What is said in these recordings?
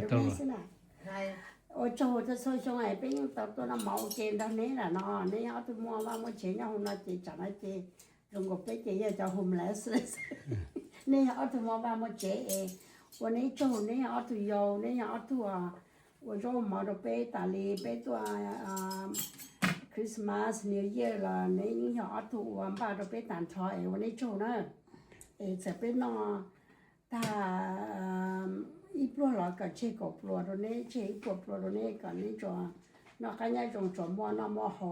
ตัว我做的所以说哎边到到那毛见到你了喏你要是摸嘛我前要那这讲那这中国被这也叫 homeless 你要是摸嘛我这哎我你做你要是有你要是啊我说毛的被大理被多啊 Christmas New Year 啦你要是我把的被单车哎我你做呢哎这边喏他อีปลัวเราก็เช็คกับปลัวตัวนี้เช็คกับปลัวตัวนี้ก็นี่จ้ะนอกจากนี้จงจมว่าน้ำว่าเขา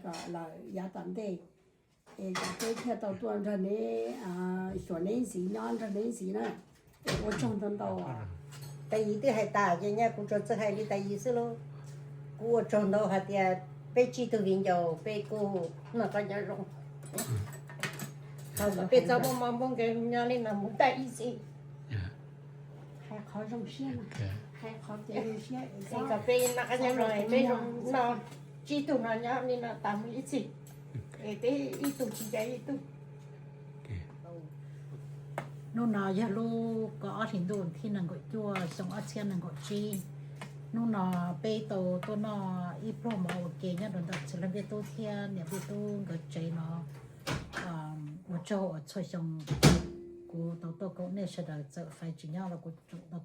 ก็เราอยากตันเด็กก็เป็นแค่ตัวนี้ส่วนนี้สีน้อนตัวนี้สีนะ我中等到啊第二啲係大嘅呢工作即係你第二先咯我中到係啲被知道邊就被個那個人用เขา被找我媽媽嘅nhà你那冇第二先ให้เขาจงเชี่ยนะให้เขาเจอเชี่ย นี่ก็เป็นนักยังหน่อยไม่ลงนอนจีตุนอนยามนี่นะตามอีสิเอเตอีตุจีใจอีตุนู่นน่ะยาลูกก็อถินโดนที่นั่นก็จั่วส่งอาเซียนนั่นก็จีนู่นน่ะไปโตตัวน่ะอีโปรโมเกเนี่ยโดนตัดฉลับไปตัวเทียเนี่ยไปตัวก็ใจเนาะ我就吹上กูตัวก็เนี่ยจะจะไฟจีนแล้วกู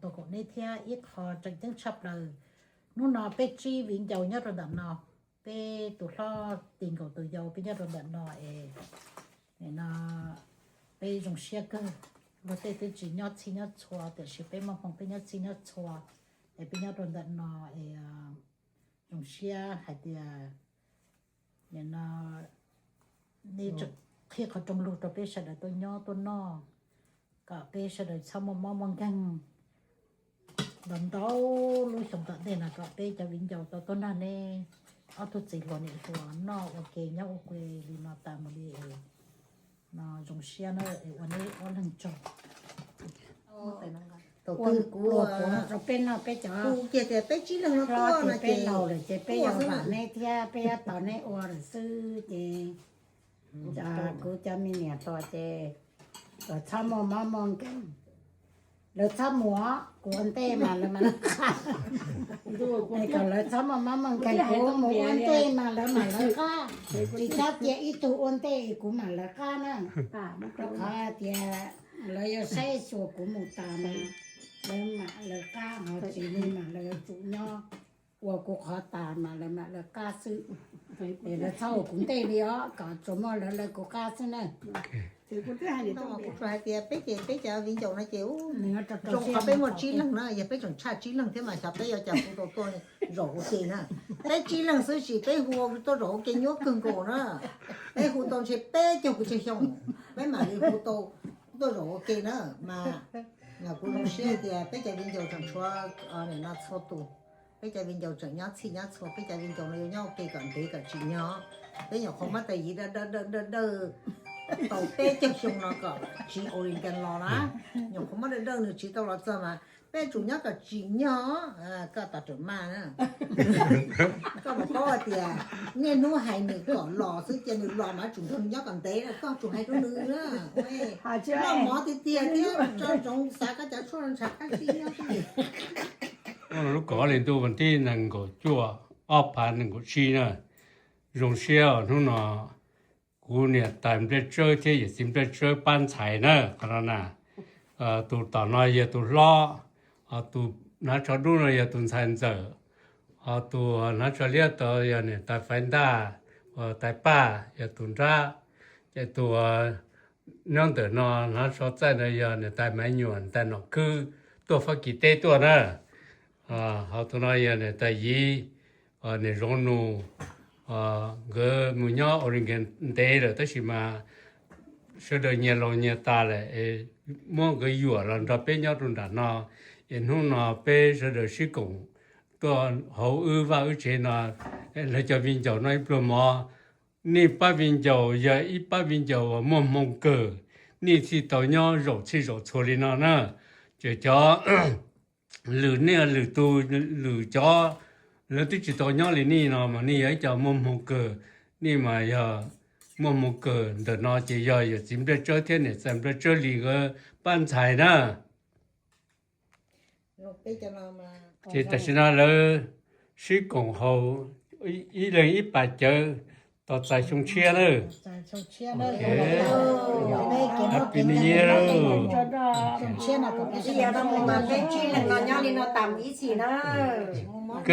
ตัวก็เนี่ยเทียอีกพอจังชับเลยนู่นน่ะไปจีวิ่งเจ้าเนี่ยระดับเนาะไปตัวล้อติงกับตัวยาวไปเนี่ยระดับเนาะเนี่ยน่ะไปจงเชียกันเราเตะจีนเนี่ยจีนเนี่ยชัวแต่สิไปมาฟังไปเนี่ยจีนเนี่ยชัวไปเนี่ยระดับเนาะจงเชียให้เดียเนี่ยน่ะนี่จะที่เขาจงรู้ตัวไปเสด็จตัวย่อตัวนอก็ไปเสด็จสมมองกันดันเต้ารู้สมตัดเด่นก็ไปจะวิ่งเจ้าตัวนั้นเองเอาตัวจีหล่นอีกตัวนอโอเคเนี่ยโอเคลีมาตามมาดีนอจงเชียนะวันนี้วันหนึ่งจบตัวคือกูเราเป็นเราไปจ้ากูเกลียดแต่ไปจีนแล้วก็นะเจ เป็นเราเลยจะไปอย่างแบบในเที่ยไปตอนในอวซื้อเจจะกูจะมีเนี่ยตัวเจตัวชามมามองกันแล้วชาหมัวกวนเต้มาแล้วมันค่ะไอ้ก็แล้วชามมามองกันกูหมูอ้วนเต้มาแล้วมันแล้วค่ะดิฉันเจอีตัวอ้วนเต้กูมาแล้วค่ะนะมันก็ค่ะเจแล้วยังใช้ชัวกูหมูตามาแล้วมาแล้วค่ะเขาจีนี่มาแล้วจุเนาะว่ากูขอตามมาแล้วมาแล้วกล้าซื้อแล้วเช่ากูเต้เดียวก็จมแล้วกูกล้าซื้อนะถือกูได้ให้ต้อง กูphải thì bây giờ viên chồng nó chịu trồng có bên một chi lần nữa giờ bây chồng cha chi lần thế mà sao bây giờ chồng tôi rổ tiền à bây chi lần xưa chỉ bây hùa tôi rổ cái nhốt cưng cổ nữa bây hùa tôi chỉ bây chồng của chị chồng bây mà đi hùa tôi rổ cái nữa mà là cô không xe thì bây giờ viên chồng chồng cho này nó cho tù bây giờ viên chồng chồng nhát chi nhát cho bây giờ viên chồng nó nhau cái cả chị nhỏ bây giờ không mất gì đơ tàu bé chắc xong nó có chỉ ổn định lo lá nhưng không mất đơn được chỉ tàu là sao mà bé chủ nhắc cả chỉ nhỏ có tao trưởng ma nữa có một có thì nghe nó hay nữa có lò sức chân được lò mà chúng thân nhắc còn té là có chủ hay có nữ nữa nó mỏ thì tiền thế cho trong xã các cháu số lần sạc các chi nhau cái gì lúc có lên tu vấn đề năng của chùa ốp盘năng của chi nữa dùng xe nó nóกูเนี่ยตามได้เจอที่อย่าซิมได้เจอบ้านไฉนะก็นะตูต่อน้อยอย่าตูล้อตูน่าจะดูหน่อยอย่าตูสันเจอตูน่าจะเรียกต่ออย่าเนี่ยตาฟันดาตาป้าอย่าตูร่าอย่าตัวน้องเต๋อนอน่าจะใจนะอย่าเนี่ยตาไม้หยวนแต่นอคือตัวฟักกิเต้ตัวนะเอาตัวน้อยอย่าเนี่ยตายีเนี่ยร้องนู个木鸟我人跟带了，但是嘛，说的年老年大了，么个月了，这边鸟中的那，然后那边说的施工，到后二前那，那叫边叫那不嘛，你把边叫也一把边叫我么个，你去到鸟肉吃肉错的那呢，就叫卤呢卤多卤叫。แล้วที่จิตย่อเลยนี่เนาะมันนี่ไอ้เจ้ามมเกอนี่มาอย่ามมเกอเดินนอจะย่ออย่าจิมได้เจอเท่าเนี่ยจิมได้เจอลีก็บ้านไฉนะ เราไปจะนอนมา chỉ tại sao là sĩ công hậu ý lên ý bà chờ tỏ tại sông chia nữa ใจชงเชียเด้อ เอ้ย Happy New Year ชงเชียน่ะก็ Bây giờ nó mua mà cái chi là nó nhau đi nó tầm ý gì nó. Good.